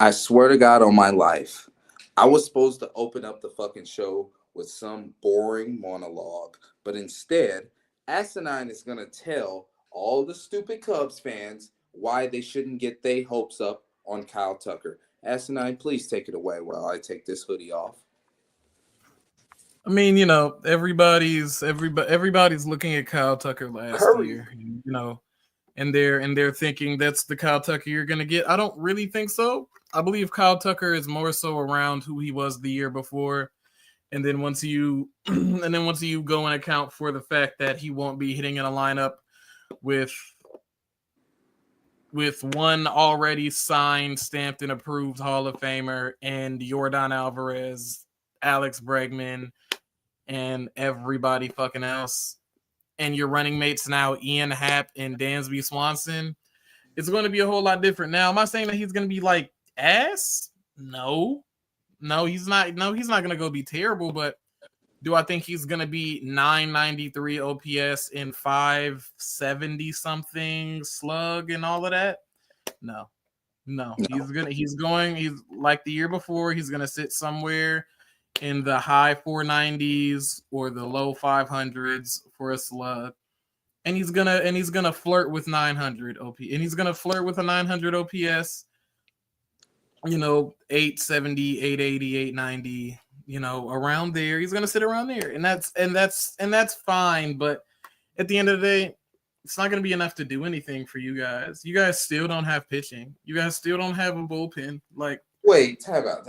I swear to God on my life, I was supposed to open up the fucking show with some boring monologue, but instead, Asinine is gonna tell all the stupid Cubs fans why they shouldn't get their hopes up on Kyle Tucker. Asinine, please take it away while I take this hoodie off. I mean, everybody's looking at Kyle Tucker last Curry. year, and they're thinking that's the Kyle Tucker you're gonna get. I don't really think so. I believe Kyle Tucker is more so around who he was the year before, and then once you go and account for the fact that he won't be hitting in a lineup with one already signed, stamped, and approved Hall of Famer and Yordan Alvarez, Alex Bregman, and everybody fucking else, and your running mates now Ian Happ and Dansby Swanson, it's going to be a whole lot different. Now, am I saying that he's going to be like ass? No, he's not. No, he's not going to go be terrible. But do I think he's going to be 993 OPS and 570 something slug and all of that? No. No. He's like the year before. He's going to sit somewhere in the high 490s or the low 500s for a slug, and he's gonna flirt with 900 OP, and he's gonna flirt with a 900 OPS, 870, 880, 890, around there. He's gonna sit around there, and that's fine. But at the end of the day, it's not gonna be enough to do anything for you guys. You guys still don't have pitching. You guys still don't have a bullpen. Like, Wait, time out.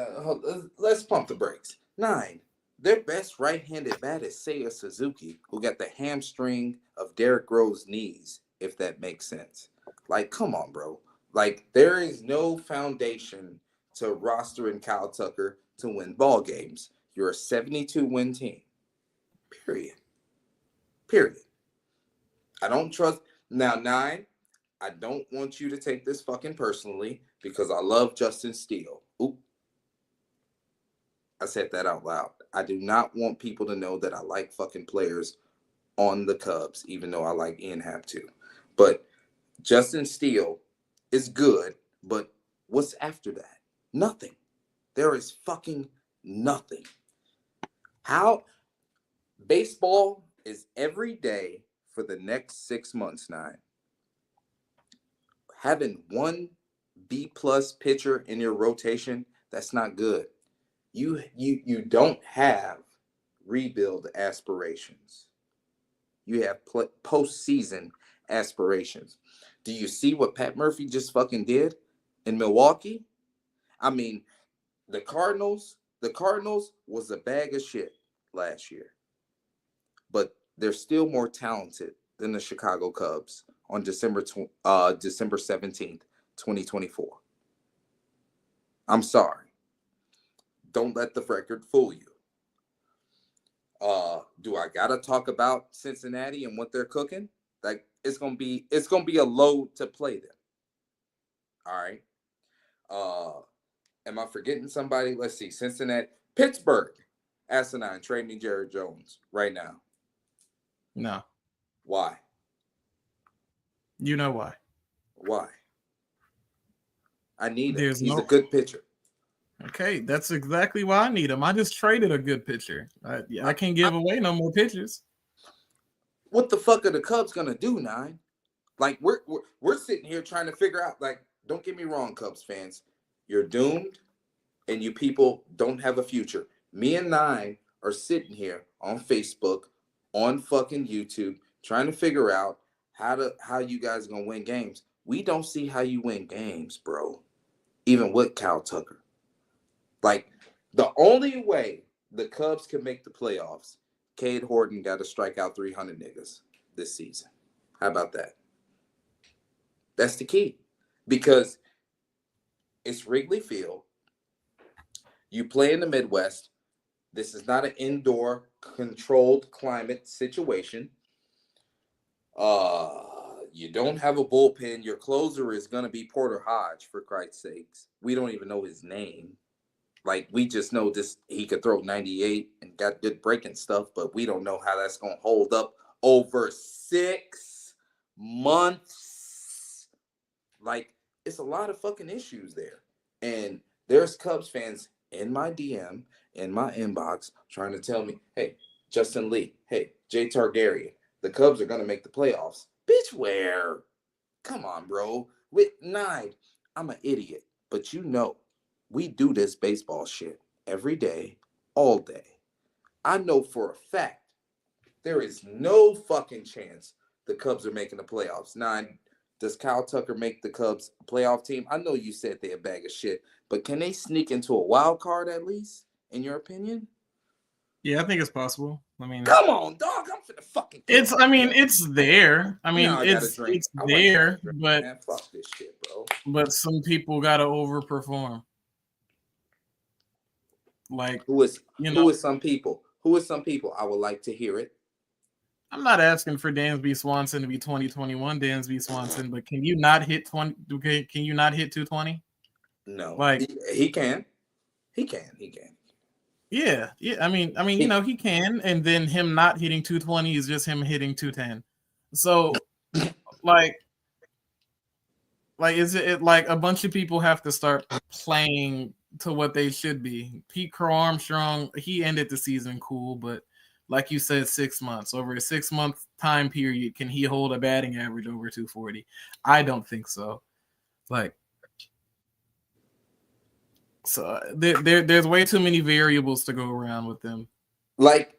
Let's pump the brakes. 9. Their best right-handed bat is Seiya Suzuki, who got the hamstring of Derrick Rose knees, if that makes sense. Like, come on, bro. Like, there is no foundation to rostering Kyle Tucker to win ball games. You're a 72-win team. Period. Period. I don't trust. Now, 9, I don't want you to take this fucking personally because I love Justin Steele. Oop. I said that out loud. I do not want people to know that I like fucking players on the Cubs, even though I like Ian Happ too. But Justin Steele is good, but what's after that? Nothing. There is fucking nothing. How baseball is every day for the next 6 months, 9. Having one B-plus pitcher in your rotation, that's not good. You don't have rebuild aspirations. You have postseason aspirations. Do you see what Pat Murphy just fucking did in Milwaukee? I mean, the Cardinals was a bag of shit last year, but they're still more talented than the Chicago Cubs on December 17th, 2024. I'm sorry. Don't let the record fool you. Do I gotta talk about Cincinnati and what they're cooking? Like, it's gonna be a load to play them. All right. Am I forgetting somebody? Let's see. Cincinnati, Pittsburgh, asinine. Trade me Jared Jones right now. no. Why? You know why? Why? I need him. There's He's a no. good pitcher. Okay, that's exactly why I need him. I just traded a good pitcher. I can't give away no more pitchers. What the fuck are the Cubs gonna do, 9? Like, we're sitting here trying to figure out. Like, don't get me wrong, Cubs fans, you're doomed, and you people don't have a future. Me and 9 are sitting here on Facebook, on fucking YouTube, trying to figure out how you guys are gonna win games. We don't see how you win games, bro. Even with Kyle Tucker. Like, the only way the Cubs can make the playoffs, Cade Horton got to strike out 300 niggas this season. How about that? That's the key. Because it's Wrigley Field. You play in the Midwest. This is not an indoor controlled climate situation. You don't have a bullpen. Your closer is going to be Porter Hodge, for Christ's sakes. We don't even know his name. Like, we just know this, he could throw 98 and got good breaking stuff, but we don't know how that's going to hold up over 6 months. Like, it's a lot of fucking issues there. And there's Cubs fans in my DM, in my inbox, trying to tell me, hey, Justin Lee, hey, Jae Targaryen, the Cubs are going to make the playoffs. Bitch, where? Come on, bro. With 9, I'm an idiot. But you know, we do this baseball shit every day, all day. I know for a fact there is no fucking chance the Cubs are making the playoffs. 9, does Kyle Tucker make the Cubs a playoff team? I know you said they're a bag of shit, but can they sneak into a wild card at least, in your opinion? Yeah, I think it's possible. I mean, Come on, dog. I'm finna fucking kill it's. I mean, myself. it's there. I Now mean, I gotta drink. it's I went and got a there, drink, but man. Fuck this shit, bro. some people gotta overperform. Like, Who is you know, who is some people? Who is some people? I would like to hear it. I'm not asking for Dansby Swanson to be 2021 Dansby Swanson, but can you not hit 20? Can you not hit 220? No, Like, he can. He can. He can. yeah. I mean, you He, know, he can, and then him not hitting 220 is just him hitting 210. So, like, is it like a bunch of people have to start playing to what they should be? Pete Crow Armstrong, he ended the season cool, but like you said, 6 months over a 6 month time period, can he hold a batting average over 240? I don't think so. Like, so there's way too many variables to go around with them. like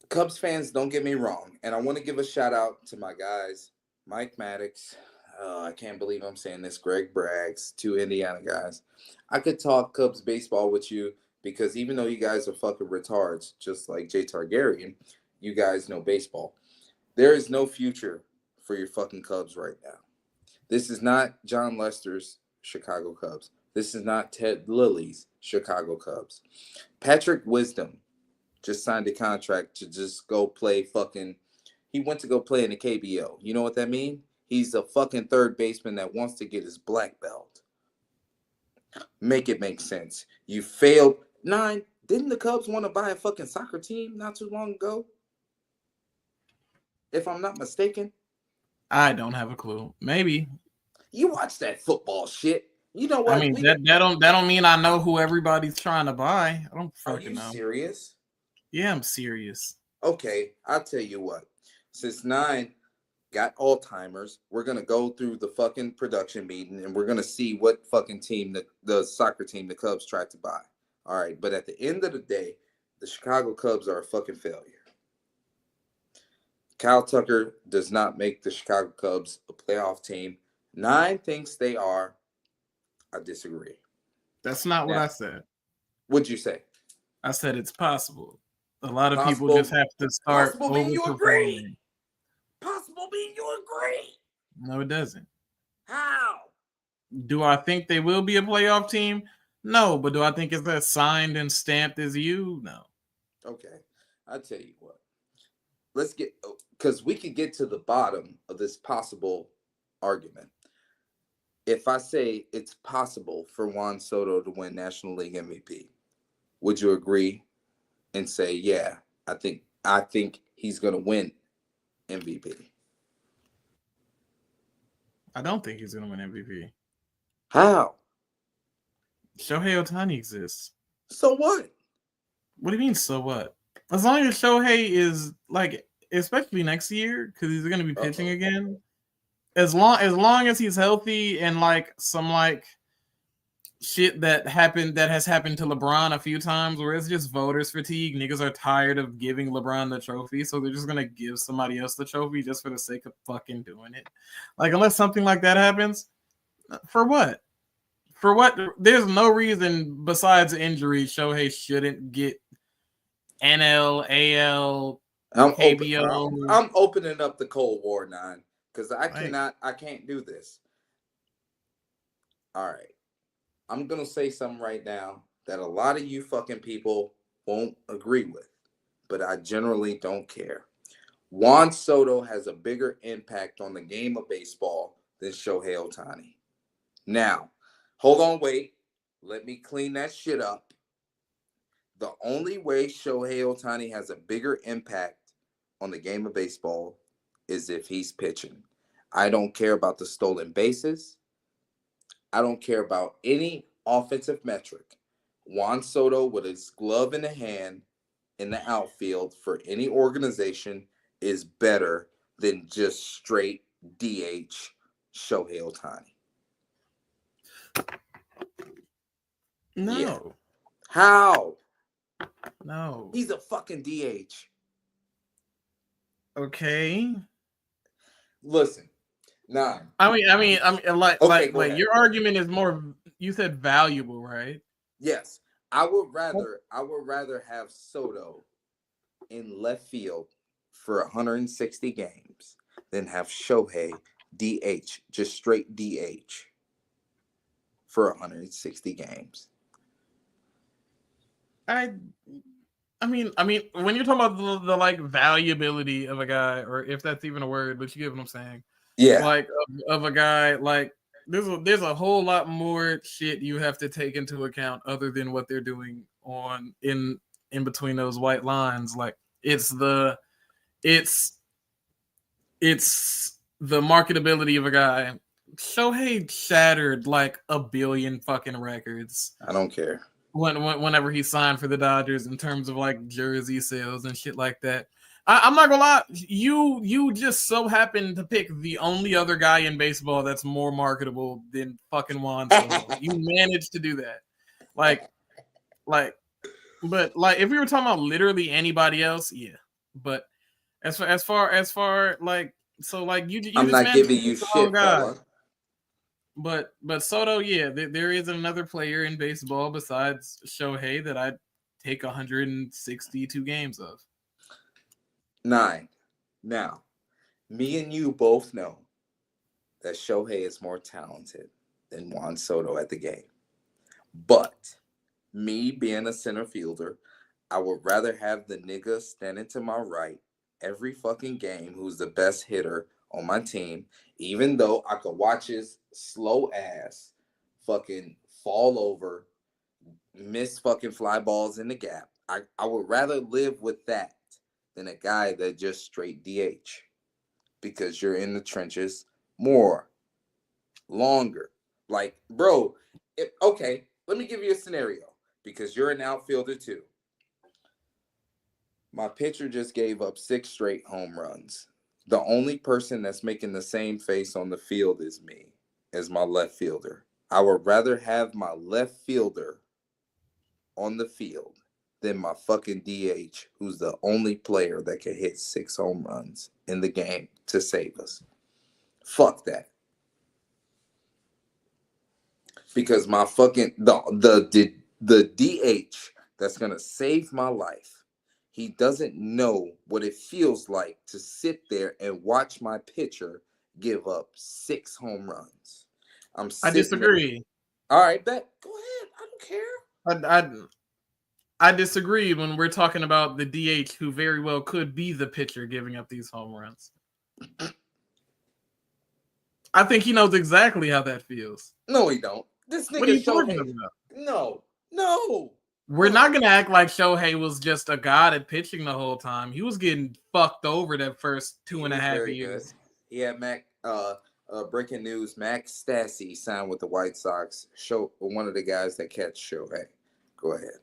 Cubs fans, don't get me wrong, and I want to give a shout out to my guys, Mike Maddox. I can't believe I'm saying this. Greg Braggs, 2 Indiana guys. I could talk Cubs baseball with you because even though you guys are fucking retards, just like Jae Targaryen, you guys know baseball. There is no future for your fucking Cubs right now. This is not John Lester's Chicago Cubs. This is not Ted Lilly's Chicago Cubs. Patrick Wisdom just signed a contract to just go play fucking. He went to go play in the KBO. You know what that means? He's a fucking third baseman that wants to get his black belt. Make it make sense. You failed. 9, didn't the Cubs want to buy a fucking soccer team not too long ago? If I'm not mistaken. I don't have a clue. Maybe. You watch that football shit. You know I what? mean, that don't mean I know who everybody's trying to buy. I don't Are fucking you know. serious? Yeah, I'm serious. Okay, I'll tell you what. Since 9 got Alzheimer's, we're gonna go through the fucking production meeting and we're gonna see what fucking team the soccer team the Cubs tried to buy. All right, but at the end of the day, the Chicago Cubs are a fucking failure. Kyle Tucker does not make the Chicago Cubs a playoff team. 9 thinks they are. I disagree. That's not what Now, I said. what'd you say? I said it's possible. A lot of people just Possible. have to start Possible mean you agree. overperforming. Possible mean you agree. No, it doesn't. How? Do I think they will be a playoff team? No, but do I think it's as signed and stamped as you? No. Okay, I'll tell you what. Let's get, because we could get to the bottom of this possible argument. If I say it's possible for Juan Soto to win National League MVP, would you agree and say, yeah, I think he's gonna win MVP? I don't think he's going to win MVP. How? Shohei Ohtani exists. So what? What do you mean, so what? As long as Shohei is, like, especially next year, because he's going to be pitching Uh-oh. again, as long as he's healthy and, like, some, like, shit that has happened to LeBron a few times where it's just voters fatigue. Niggas are tired of giving LeBron the trophy, so they're just gonna give somebody else the trophy just for the sake of fucking doing it. Like, unless something like that happens, for what? For what? There's no reason besides injury Shohei shouldn't get NL, AL, KBO. I'm opening up the Cold War 9 because I Like, can't do this. All right. I'm going to say something right now that a lot of you fucking people won't agree with, but I generally don't care. Juan Soto has a bigger impact on the game of baseball than Shohei Ohtani. Now, hold on, wait. Let me clean that shit up. The only way Shohei Ohtani has a bigger impact on the game of baseball is if he's pitching. I don't care about the stolen bases. I don't care about any offensive metric. Juan Soto with his glove in the hand in the outfield for any organization is better than just straight DH Shohei Ohtani. Yeah. No. How? No. He's a fucking DH. Okay. Listen, 9. Like, Okay, go wait, ahead. your argument is more. You said valuable, right? Yes, I would rather have Soto in left field for 160 games than have Shohei DH, just straight DH for 160 games. I when you're talking about the like valuability of a guy, or if that's even a word, but you get what I'm saying. Yeah. Like of a guy, like there's a whole lot more shit you have to take into account other than what they're doing on in between those white lines. Like it's the it's the marketability of a guy. Shohei shattered like a billion fucking records I don't care. whenever he signed for the Dodgers in terms of like jersey sales and shit like that. I'm not gonna lie, you just so happen to pick the only other guy in baseball that's more marketable than fucking Juan Soto. You managed to do that. Like, but like if we were talking about literally anybody else, yeah. But as far like so like you I'm just not managed to giving pick you the wrong shit, guy. fella. But Soto, yeah, there is another player in baseball besides Shohei that I'd take 162 games of. 9. Now, me and you both know that Shohei is more talented than Juan Soto at the game. But me being a center fielder, I would rather have the nigga standing to my right every fucking game who's the best hitter on my team, even though I could watch his slow ass fucking fall over, miss fucking fly balls in the gap. I would rather live with that than a guy that just straight DH because you're in the trenches more, longer. Like, bro, okay, let me give you a scenario because you're an outfielder too. My pitcher just gave up 6 straight home runs. The only person that's making the same face on the field is me, as my left fielder. I would rather have my left fielder on the field than my fucking DH, who's the only player that can hit 6 home runs in the game to save us. Fuck that. Because my fucking the DH that's gonna save my life, he doesn't know what it feels like to sit there and watch my pitcher give up 6 home runs. I'm I sitting there. disagree. All right, bet. Go ahead. I don't care. I disagree when we're talking about the DH who very well could be the pitcher giving up these home runs. I think he knows exactly how that feels. No, he don't. This What are nigga you talking Shohei. about? No. We're not gonna act like Shohei was just a god at pitching the whole time. He was getting fucked over that first two and a half years. Good. He had breaking news, Max Stassi signed with the White Sox. One of the guys that catch Shohei. Go ahead.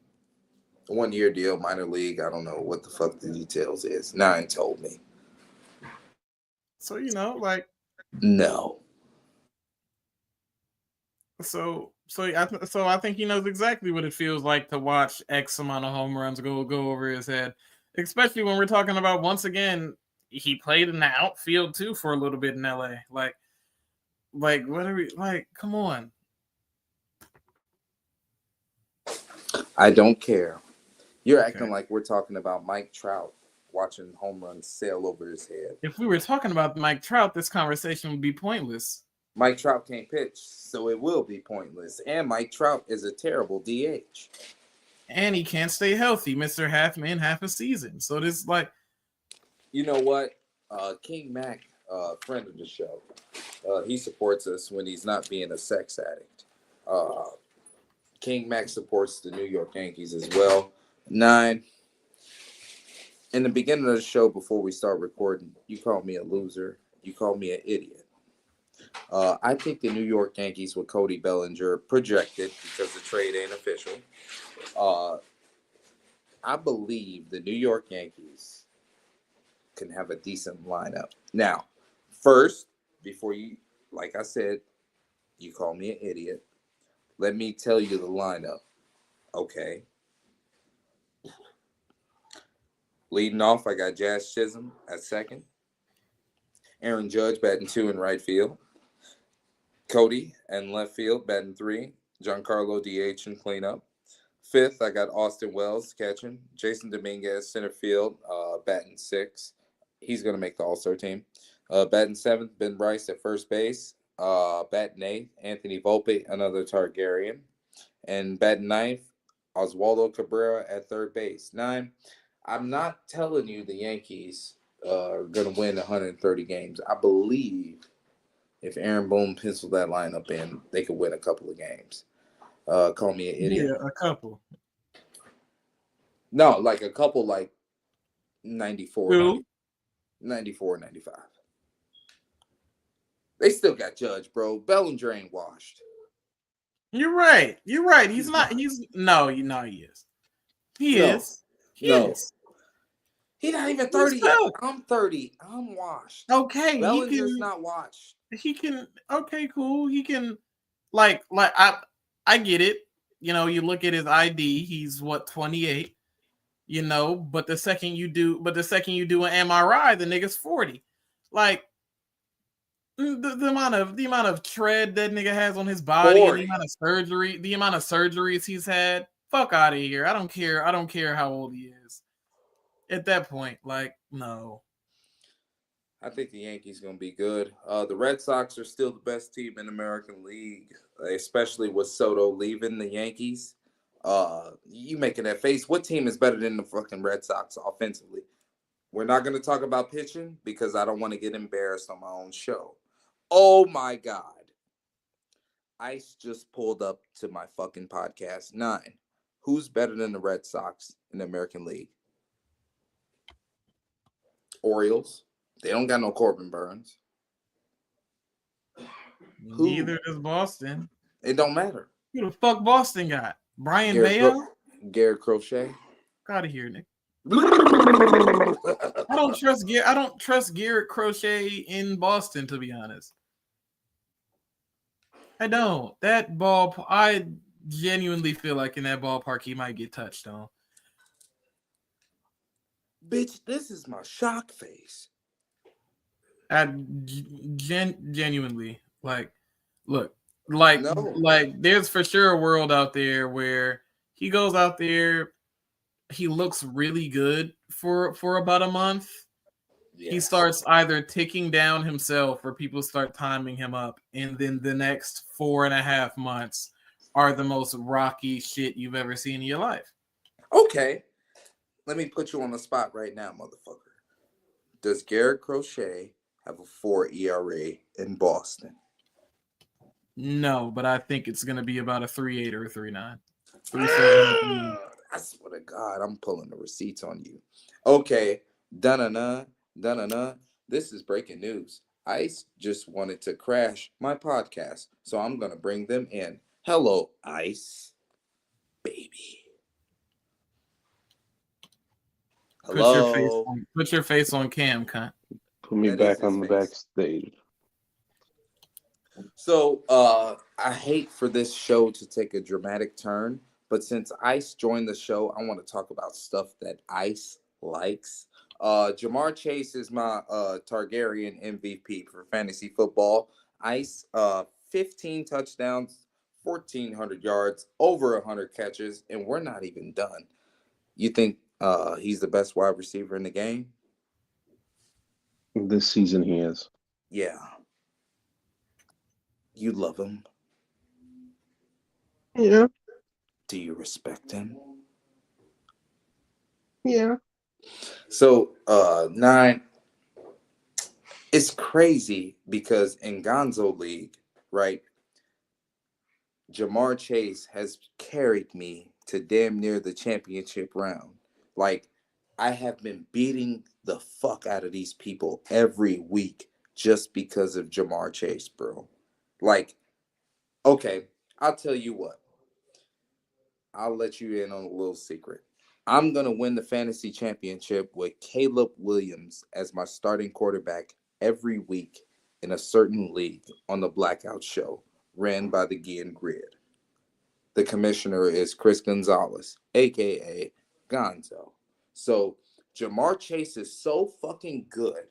1-year deal, minor league. I don't know what the fuck the details is. 9 told me. So like no. So I think he knows exactly what it feels like to watch X amount of home runs go over his head, especially when we're talking about, once again, he played in the outfield too for a little bit in LA. Like what are we like? Come on. I don't care. You're acting like we're talking about Mike Trout watching home runs sail over his head. If we were talking about Mike Trout, this conversation would be pointless. Mike Trout can't pitch, so it will be pointless. And Mike Trout is a terrible DH. And he can't stay healthy, Mr. Half Man, half a season. So this like, you know what? King Mac, friend of the show, he supports us when he's not being a sex addict. King Mac supports the New York Yankees as well. 9. In the beginning of the show, before we start recording, you called me a loser. You called me an idiot. I think the New York Yankees with Cody Bellinger projected because the trade ain't official. Uh, I believe the New York Yankees can have a decent lineup. Now, first, before you, like I said, you call me an idiot. Let me tell you the lineup. Okay. Leading off, I got Jazz Chisholm at second. Aaron Judge batting two in right field. Cody and left field batting three. Giancarlo DH in cleanup. Fifth, I got Austin Wells catching. Jason Dominguez center field batting six. He's going to make the All-Star team. Batting seventh, Ben Bryce at first base. Batting eighth, Anthony Volpe, another Targaryen. And batting ninth, Oswaldo Cabrera at third base. Nine, I'm not telling you the Yankees are going to win 130 games. I believe if Aaron Boone penciled that lineup in, they could win a couple of games. Call me an idiot. Yeah, a couple. No, like a couple, like 94, Two. 94, 95. They still got Judge, bro. Bellinger ain't washed. You're right. You're right. He's He's not. not. He's no. You know he is. He No, is. He no. is. He's not even He's 30 yet. good. I'm 30. I'm washed. Okay, he Bellinger's can. not washed. He can. Okay, cool. He can. Like. I get it. You know, you look at his ID. He's what 28. You know, but the second you do an MRI, the nigga's 40. Like the amount of tread that nigga has on his body and 40. the amount of surgeries he's had. Fuck out of here. I don't care. I don't care how old he is. At that point, like, no. I think the Yankees going to be good. The Red Sox are still the best team in the American League, especially with Soto leaving the Yankees. You making that face. What team is better than the fucking Red Sox offensively? We're not going to talk about pitching because I don't want to get embarrassed on my own show. Oh my God. Ice just pulled up to my fucking podcast. 9. Who's better than the Red Sox in the American League? Orioles. They don't got no Corbin Burns. Neither does Boston. It don't matter. Who the fuck Boston got? Brian Garrett Mayo? Garrett Crochet. Out of here, Nick. I I don't trust Garrett Crochet in Boston, to be honest. I don't. That ball, I genuinely feel like in that ballpark he might get touched on. Bitch, this is my shock face. Genuinely, like, look, like, No. like, there's for sure a world out there where he goes out there, he looks really good for about a month. Yes. He starts either ticking down himself or people start timing him up, and then the next 4.5 months are the most rocky shit you've ever seen in your life. Okay. Let me put you on the spot right now, motherfucker. Does Garrett Crochet have a 4 ERA in Boston? No, but I think it's going to be about a 3.8 or a 3.9. 3.7. I swear to God, I'm pulling the receipts on you. Okay. Da-na-na. This is breaking news. Ice just wanted to crash my podcast, so I'm going to bring them in. Hello, Ice. Baby. Hello. Put your face on cam, cunt. Put me back on the backstage. So, I hate for this show to take a dramatic turn, but since Ice joined the show, I want to talk about stuff that Ice likes. Jamar Chase is my Targaryen MVP for fantasy football. Ice, 15 touchdowns, 1,400 yards, over 100 catches, and we're not even done. You think he's the best wide receiver in the game? This season he is. Yeah. You love him? Yeah. Do you respect him? Yeah. So, 9, it's crazy because in Gonzo League, right, Jamar Chase has carried me to damn near the championship round. Like, I have been beating the fuck out of these people every week just because of Jamar Chase, bro. Like, okay, I'll tell you what. I'll let you in on a little secret. I'm going to win the fantasy championship with Caleb Williams as my starting quarterback every week in a certain league on the Blackout Show, ran by the Guillen Grid. The commissioner is Chris Gonzalez, aka Gonzo. So Jamar Chase is so fucking good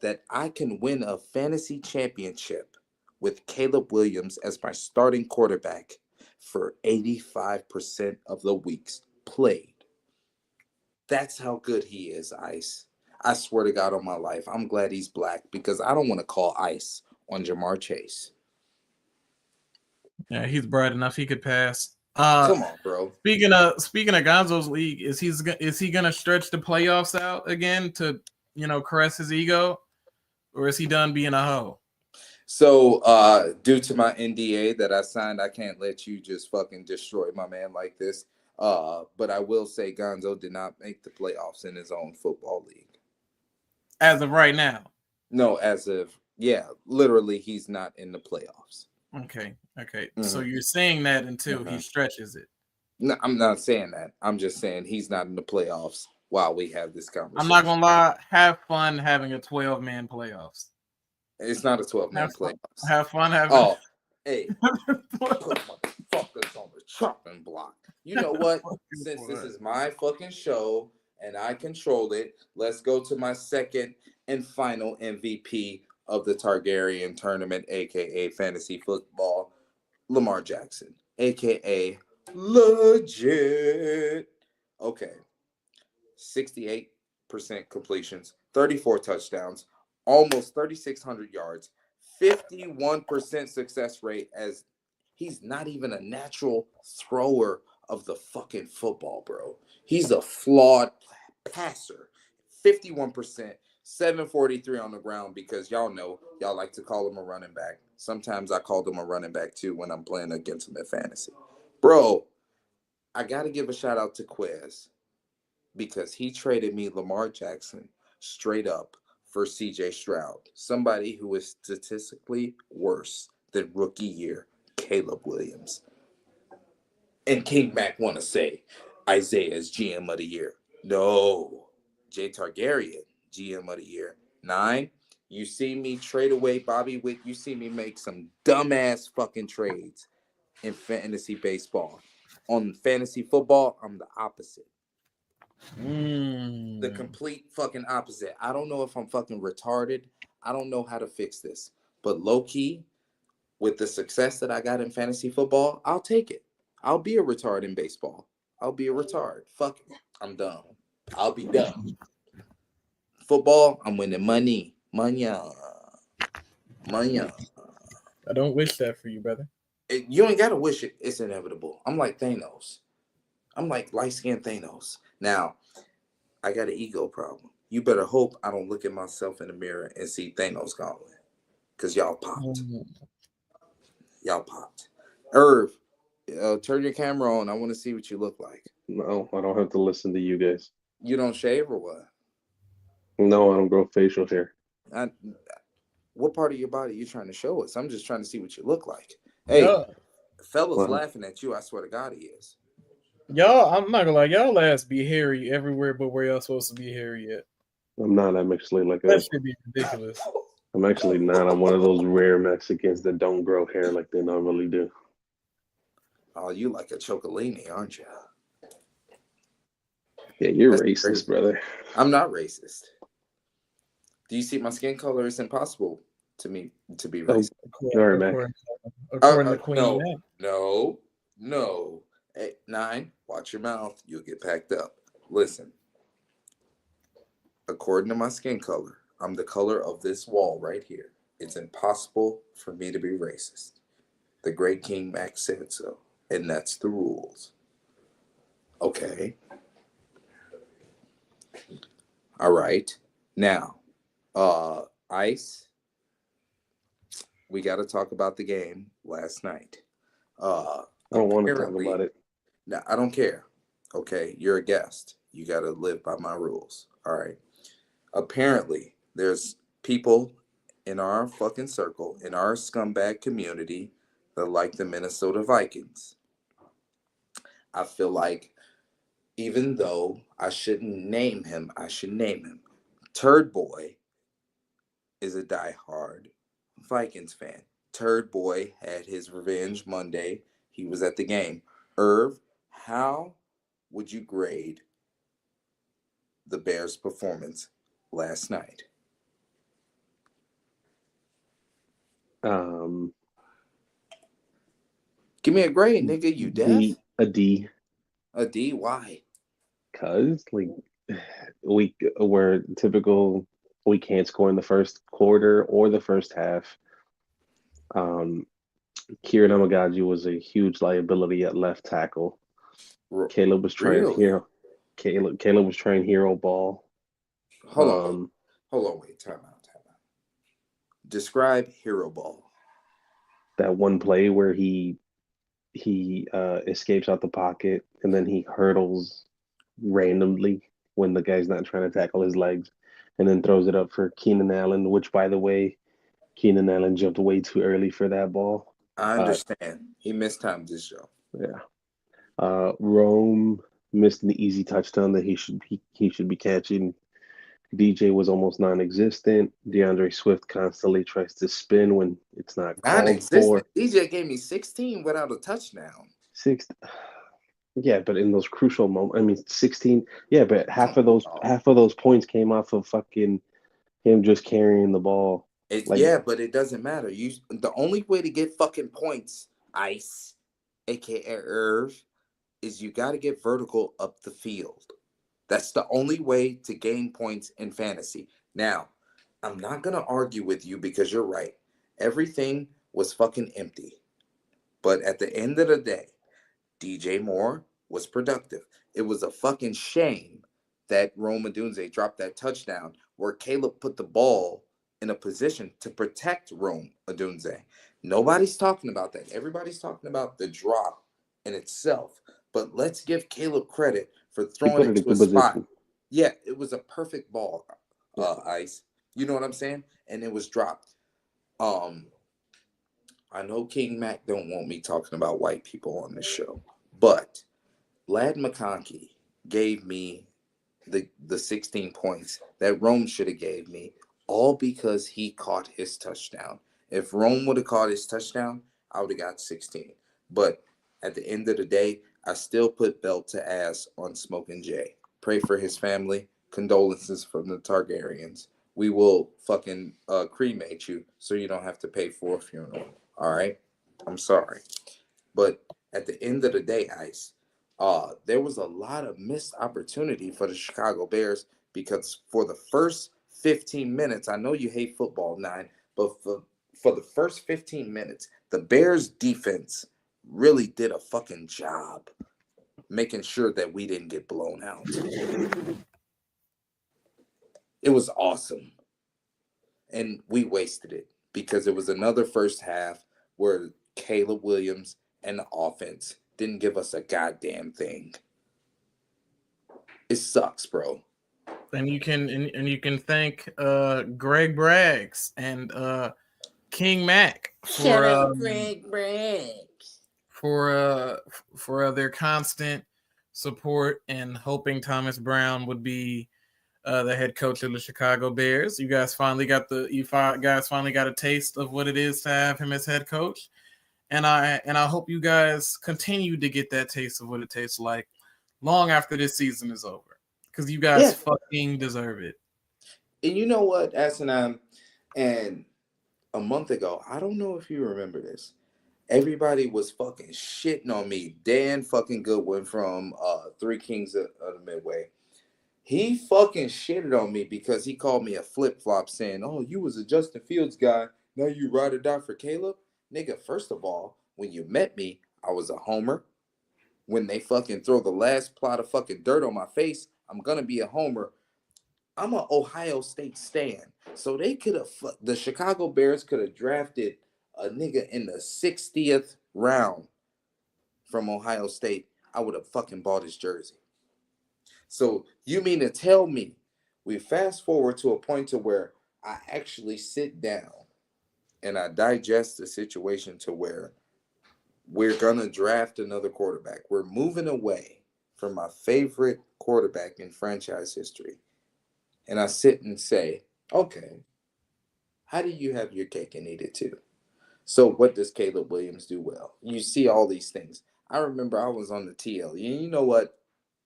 that I can win a fantasy championship with Caleb Williams as my starting quarterback for 85% of the weeks played. That's how good he is, Ice. I swear to God on my life, I'm glad he's black because I don't want to call Ice on Jamar Chase. Yeah, he's bright enough. He could pass. Come on, bro. Speaking of Gonzo's league, is he gonna stretch the playoffs out again to caress his ego, or is he done being a hoe? So, due to my NDA that I signed, I can't let you just fucking destroy my man like this. But I will say Gonzo did not make the playoffs in his own football league. As of right now. No, literally he's not in the playoffs. Okay. Mm-hmm. So you're saying that until he stretches it. No, I'm not saying that. I'm just saying he's not in the playoffs while we have this conversation. I'm not gonna lie, have fun having a 12-man playoffs. It's not a 12-man playoffs. Have fun having. Oh, hey, put motherfuckers on the chopping block. You know what? Since this is my fucking show and I control it, let's go to my second and final MVP of the Targaryen Tournament, aka fantasy football, Lamar Jackson, aka legit. Okay. 68% completions, 34 touchdowns, almost 3,600 yards, 51% success rate, as he's not even a natural thrower of the fucking football, bro. He's a flawed passer. 51%, 743 on the ground, because y'all know y'all like to call him a running back. Sometimes I called him a running back too when I'm playing against him in fantasy. Bro, I got to give a shout out to Quez, because he traded me Lamar Jackson straight up for CJ Stroud, somebody who is statistically worse than rookie year Caleb Williams. And King Mac want to say Isaiah's GM of the year. No, Jae Targaryen, GM of the year. 9, you see me trade away Bobby Witt. You see me make some dumbass fucking trades in fantasy baseball. On fantasy football, I'm the opposite. The complete fucking opposite. I don't know if I'm fucking retarded. I don't know how to fix this. But low key, with the success that I got in fantasy football, I'll take it. I'll be a retard in baseball. I'll be a retard. Fuck it. I'm done. I'll be done. Football, I'm winning money. Money. I don't wish that for you, brother. You ain't got to wish it. It's inevitable. I'm like Thanos. I'm like light-skinned Thanos. Now, I got an ego problem. You better hope I don't look at myself in the mirror and see Thanos gone. Because y'all popped. Y'all popped. Irv, turn your camera on. I want to see what you look like. No, I don't have to listen to you guys. You don't shave or what? No, I don't grow facial hair. What part of your body are you trying to show us? I'm just trying to see what you look like. Hey, fellas laughing at you. I swear to God he is. Y'all, I'm not gonna lie, y'all ass be hairy everywhere but where y'all supposed to be hairy at. I'm not. I'm actually like that should be ridiculous. I'm actually not. I'm one of those rare Mexicans that don't grow hair like they normally do. Oh, you like a chocolini, aren't you? Yeah, you're racist, crazy. Brother. I'm not racist. Do you see my skin color? It's impossible to me to be racist. According to Queen Mac. No. Hey, 9, watch your mouth. You'll get packed up. Listen. According to my skin color, I'm the color of this wall right here. It's impossible for me to be racist. The great King Mac said so, and that's the rules. Okay. All right. Now, Ice, we got to talk about the game last night. I don't want to talk about it. No, I don't care. Okay, you're a guest. You got to live by my rules. All right. Apparently, there's people in our fucking circle, in our scumbag community that like the Minnesota Vikings. I feel like even though I shouldn't name him, I should name him. Turd Boy is a diehard Vikings fan. Turd Boy had his revenge Monday. He was at the game. Irv, how would you grade the Bears' performance last night? Um, Give me a grade, nigga. You deaf? a D, A D? Why? cause like we're typical. We can't score in the first quarter or the first half. Um, Kieran Amagaju was a huge liability at left tackle. R- Caleb was trying really? hero. Caleb was trying hero ball. Hold on, hold on. Um, Hold on, wait. Time out, time out. Describe Hero Ball. that one play where he escapes out the pocket and then he hurdles randomly when the guy's not trying to tackle his legs, and then throws it up for Keenan Allen. Which, by the way, Keenan Allen jumped way too early for that ball. I Uh, understand. He mistimed this show. yeah. Rome missed an easy touchdown that he should be catching. DJ was almost non-existent. DeAndre Swift constantly tries to spin when it's not called Non-existent. for. DJ gave me 16 without a touchdown. Six, yeah, but in those crucial moments, I mean, 16. Yeah, but Come on. half of those points came off of fucking him just carrying the ball. Like Yeah, but it doesn't matter. The only way to get fucking points, Ice, aka Irv, is you got to get vertical up the field. That's the only way to gain points in fantasy. Now, I'm not gonna argue with you because you're right. Everything was fucking empty. But at the end of the day, DJ Moore was productive. It was a fucking shame that Rome Odunze dropped that touchdown where Caleb put the ball in a position to protect Rome Odunze. Nobody's talking about that. Everybody's talking about the drop in itself. But let's give Caleb credit for he throwing put it it in to a good spot. position. Yeah, it was a perfect ball, Yeah. Ice. You know what I'm saying? And it was dropped. Um, I know King Mac don't want me talking about white people on this show, but Lad McConkey gave me the 16 points that Rome should have gave me, all because he caught his touchdown. If Rome would have caught his touchdown, I would have got 16. But at the end of the day, I still put belt to ass on Smoking Jay. Pray for his family. Condolences from the Targaryens. We will fucking cremate you so you don't have to pay for a funeral. All right? I'm sorry. But at the end of the day, Ice, there was a lot of missed opportunity for the Chicago Bears because for the first 15 minutes, I know you hate football, Nine, but for the first 15 minutes, the Bears defense really did a fucking job making sure that we didn't get blown out. It was awesome. And we wasted it because it was another first half where Caleb Williams and the offense didn't give us a goddamn thing. It sucks, bro. And you can thank Greg Braggs and King Mac Shut up, Greg Braggs. for their constant support and hoping Thomas Brown would be the head coach of the Chicago Bears. You guys finally got a taste of what it is to have him as head coach, and I hope you guys continue to get that taste of what it tastes like long after this season is over, because you guys Yeah. fucking deserve it. And you know what, Asinine? And a month ago, I don't know if you remember this. Everybody was fucking shitting on me. Dan fucking Goodwin from Three Kings of the Midway. He fucking shitted on me because he called me a flip flop, saying, "Oh, you was a Justin Fields guy. Now you ride or die for Caleb." Nigga, first of all, when you met me, I was a homer. When they fucking throw the last plot of fucking dirt on my face, I'm gonna be a homer. I'm an Ohio State stan. So they could have, the Chicago Bears could have drafted a nigga in the 60th round from Ohio State. I would have fucking bought his jersey. So you mean to tell me we fast forward to a point to where I actually sit down and I digest the situation to where we're gonna draft another quarterback. We're moving away from my favorite quarterback in franchise history. And I sit and say, okay, how do you have your cake and eat it too? So what does Caleb Williams do well? You see all these things. I remember I was on the TL. You know what?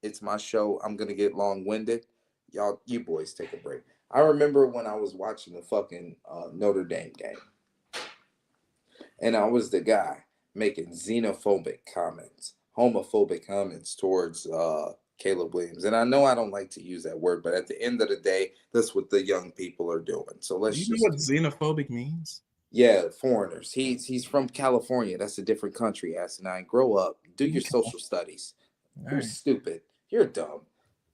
It's my show. I'm gonna get long winded. Y'all, you boys take a break. I remember when I was watching the fucking Notre Dame game, and I was the guy making xenophobic comments, homophobic comments towards Caleb Williams. And I know I don't like to use that word, but at the end of the day, that's what the young people are doing. So Do let's you know just what xenophobic means? yeah, foreigners. He's from California. That's a different country, asinine. Grow up. Do your Okay. social studies. All You're right. stupid. You're dumb.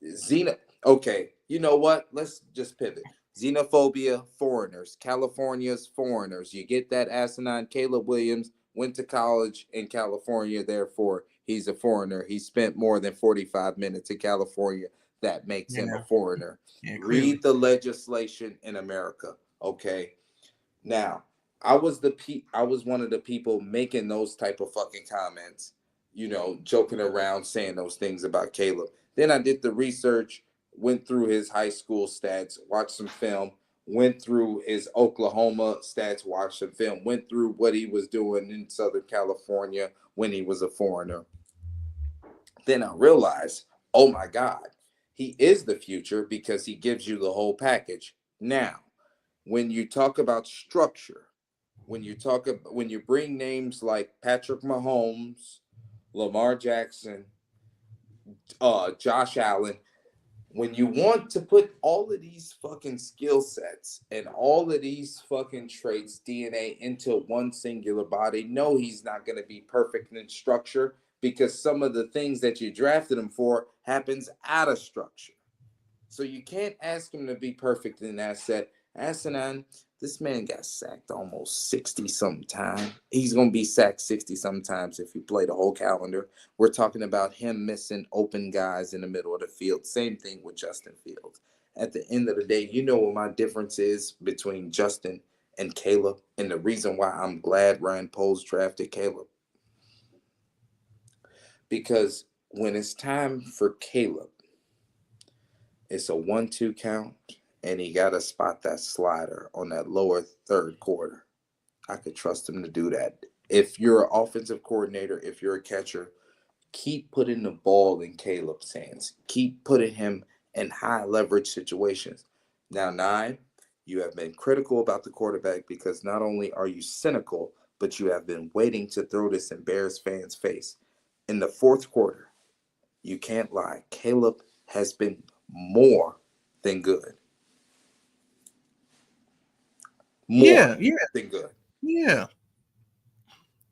Xeno. Okay, you know what? Let's just pivot. Xenophobia, foreigners. California's foreigners. You get that asinine? Caleb Williams went to college in California, therefore he's a foreigner. He spent more than 45 minutes in California. That makes him a Yeah. foreigner. Yeah. Clearly. Read the legislation in America. Okay. Now, I was one of the people making those type of fucking comments, joking around saying those things about Caleb. Then I did the research, went through his high school stats, watched some film, went through his Oklahoma stats, watched some film, went through what he was doing in Southern California when he was a foreigner. Then I realized, oh my God, he is the future because he gives you the whole package. Now, when you talk about structure, when you bring names like Patrick Mahomes, Lamar Jackson, Josh Allen, when you want to put all of these fucking skill sets and all of these fucking traits, DNA into one singular body, no, he's not going to be perfect in structure because some of the things that you drafted him for happens out of structure. So you can't ask him to be perfect in that set. Asinine, this man got sacked almost 60 sometimes. He's going to be sacked 60 sometimes if you play the whole calendar. We're talking about him missing open guys in the middle of the field. Same thing with Justin Fields. At the end of the day, you know what my difference is between Justin and Caleb, and the reason why I'm glad Ryan Poles drafted Caleb. Because when it's time for Caleb, it's a 1-2 count, and he got to spot that slider on that lower third quarter. I could trust him to do that. If you're an offensive coordinator, if you're a catcher, keep putting the ball in Caleb's hands. Keep putting him in high leverage situations. Now, nine, you have been critical about the quarterback because not only are you cynical, but you have been waiting to throw this in Bears fans' face. In the fourth quarter, you can't lie. Caleb has been more than good. More Yeah. Yeah. than good. Yeah.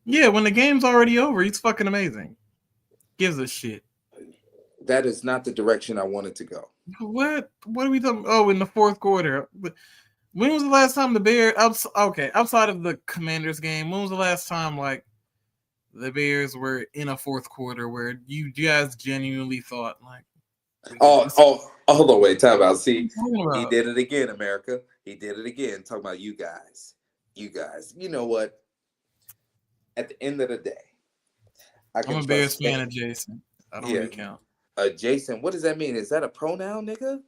Yeah. When the game's already over, he's fucking amazing. Gives a shit. That is not the direction I wanted to go. What? What are we talking? Oh, in the fourth quarter. When was the last time the Bears? Outside of the Commanders game, when was the last time like the Bears were in a fourth quarter where you guys genuinely thought like Hold on, wait, time out. See, talking he about? did it again, America. He did it again. Talking about you guys. You guys. You know what? At the end of the day, I I'm can a Bears trust. fan of Jason. I don't Yeah, really count. Jason. What does that mean? Is that a pronoun, nigga?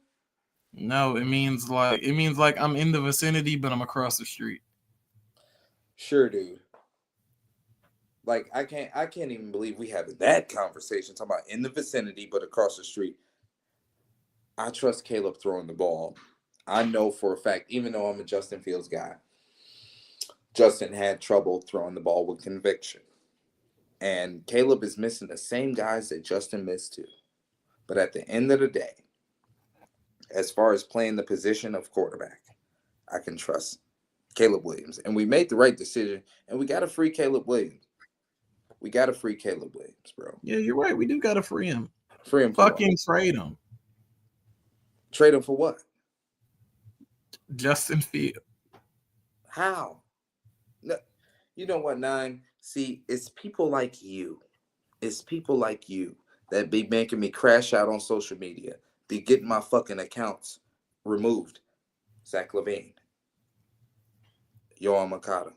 No, it means like I'm in the vicinity, but I'm across the street. Sure, dude. Like I can't even believe we having that conversation. Talking about in the vicinity, but across the street. I trust Caleb throwing the ball. I know for a fact, even though I'm a Justin Fields guy, Justin had trouble throwing the ball with conviction. And Caleb is missing the same guys that Justin missed too. But at the end of the day, as far as playing the position of quarterback, I can trust Caleb Williams. And we made the right decision, and we got to free Caleb Williams. We got to free Caleb Williams, bro. Yeah, you're right. We do gotta free him. Free him for what? Fucking trade him, Trade him for what? Justin Field. How? No, you know what, Nine? See, it's people like you. It's people like you that be making me crash out on social media, be getting my fucking accounts removed. Zach Levine. Yoel Makata,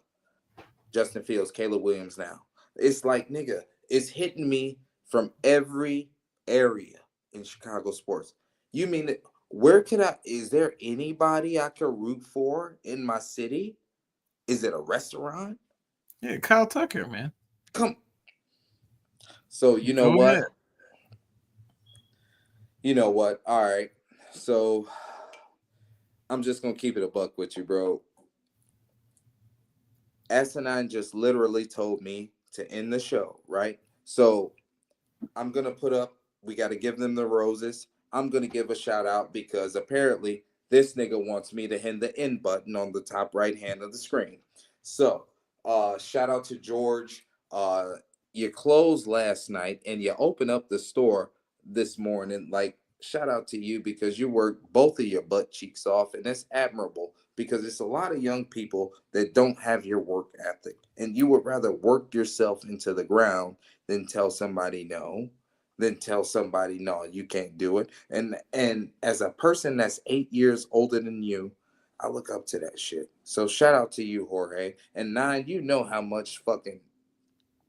Justin Fields, Caleb Williams now. It's like, nigga, it's hitting me from every area in Chicago sports. You mean that is there anybody I could root for in my city? Is it a restaurant? Yeah, Kyle Tucker, man. Come. So you know Go what? ahead. You know what? All right. So I'm just gonna keep it a buck with you, bro. Asinine just literally told me to end the show, right? So I'm gonna put up. We got to give them the roses. I'm gonna give a shout out because apparently this nigga wants me to hit the end button on the top right hand of the screen. So, shout out to George. You closed last night and you opened up the store this morning. Like, shout out to you because you worked both of your butt cheeks off, and that's admirable because it's a lot of young people that don't have your work ethic, and you would rather work yourself into the ground than tell somebody no, then tell somebody no, you can't do it. And as a person that's 8 years older than you, I look up to that shit. So shout out to you, Jorge. And Nine, you know how much fucking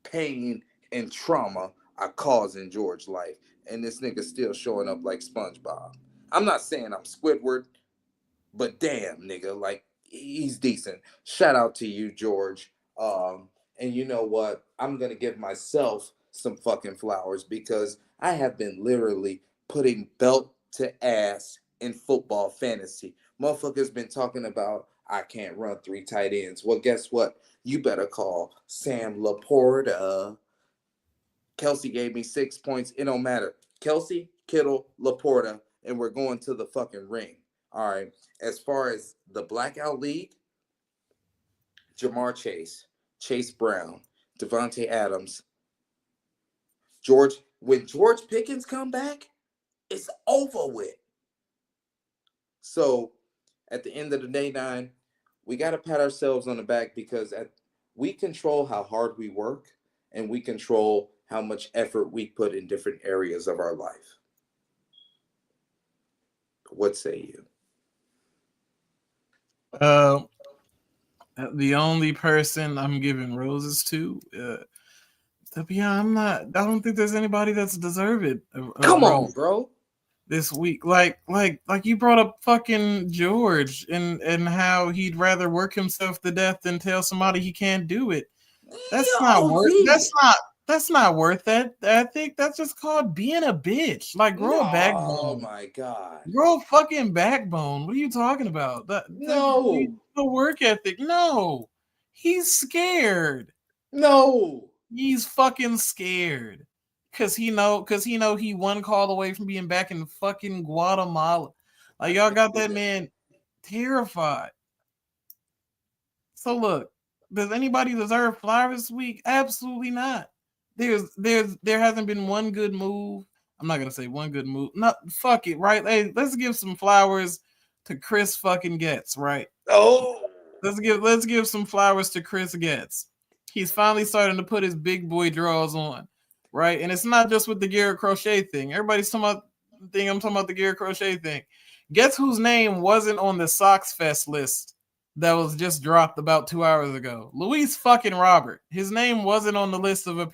pain and trauma I caused in George's life. And this nigga still showing up like SpongeBob. I'm not saying I'm Squidward, but damn, nigga, like he's decent. Shout out to you, George. And you know what? I'm gonna give myself some fucking flowers because I have been literally putting belt to ass in football fantasy. Motherfuckers been talking about I can't run three tight ends. Well, guess what? You better call Sam Laporta. Kelsey gave me 6 points. It don't matter. Kelsey, Kittle, Laporta, and we're going to the fucking ring. All right. As far as the Blackout League, Jamar Chase, Chase Brown, Devontae Adams, George. When George Pickens come back, it's over with. So at the end of the day, Nine, we got to pat ourselves on the back because we control how hard we work and we control how much effort we put in different areas of our life. What say you? The only person I'm giving roses to be honest, I don't think there's anybody that's deserved of Come on, rose bro. this week. Like you brought up fucking George and how he'd rather work himself to death than tell somebody he can't do it. That's not OG. worth. That's not worth that. I think that's just called being a bitch. Like grow a backbone. Oh my god. Grow a fucking backbone. What are you talking about? No. The work ethic. No. He's scared. No. He's fucking scared. Cause he know he one call away from being back in fucking Guatemala. Like y'all got that man terrified. So look, does anybody deserve flowers this week? Absolutely not. There hasn't been one good move. I'm not gonna say one good move. No, fuck it, right? Hey, let's give some flowers to Chris fucking Getz, right? Oh. Let's give some flowers to Chris Getz. He's finally starting to put his big boy draws on, right? And it's not just with the Garrett Crochet thing. Everybody's talking about the thing. I'm talking about the Garrett Crochet thing. Guess whose name wasn't on the Sox Fest list that was just dropped about 2 hours ago? Luis fucking Robert. His name wasn't on the list of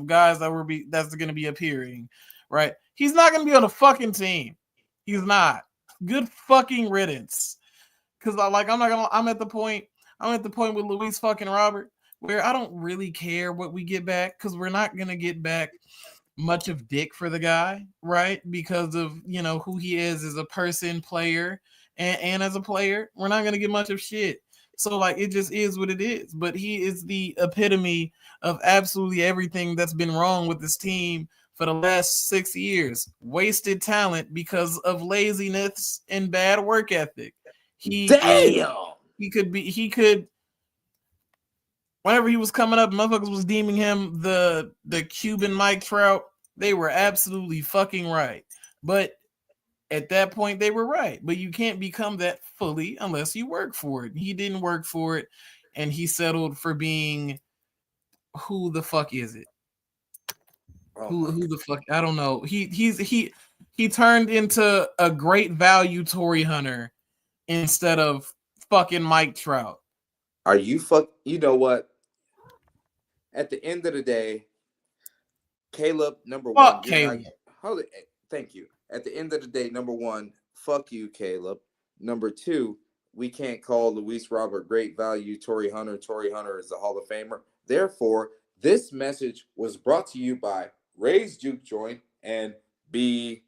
guys that's going to be appearing, right? He's not going to be on the fucking team. He's not. Good fucking riddance. Cause I'm at the point with Luis fucking Robert where I don't really care what we get back because we're not gonna get back much of dick for the guy, right? Because of who he is as a person, player, and as a player, we're not gonna get much of shit. So like it just is what it is. But he is the epitome of absolutely everything that's been wrong with this team for the last 6 years. Wasted talent because of laziness and bad work ethic. Damn. He could whenever he was coming up, motherfuckers was deeming him the Cuban Mike Trout. They were absolutely fucking right. But at that point they were right. But you can't become that fully unless you work for it. He didn't work for it and he settled for being who the fuck is it? Who the fuck? I don't know. He turned into a great value Tory Hunter instead of fucking Mike Trout. Are you fuck? You know what? At the end of the day, Caleb, number one, Fuck you're not. Caleb. Hold it. Thank you. At the end of the day, number one, fuck you, Caleb. Number two, we can't call Luis Robert great value. Torrey Hunter. Torrey Hunter is a Hall of Famer. Therefore, this message was brought to you by Ray's Juke Joint and BGR.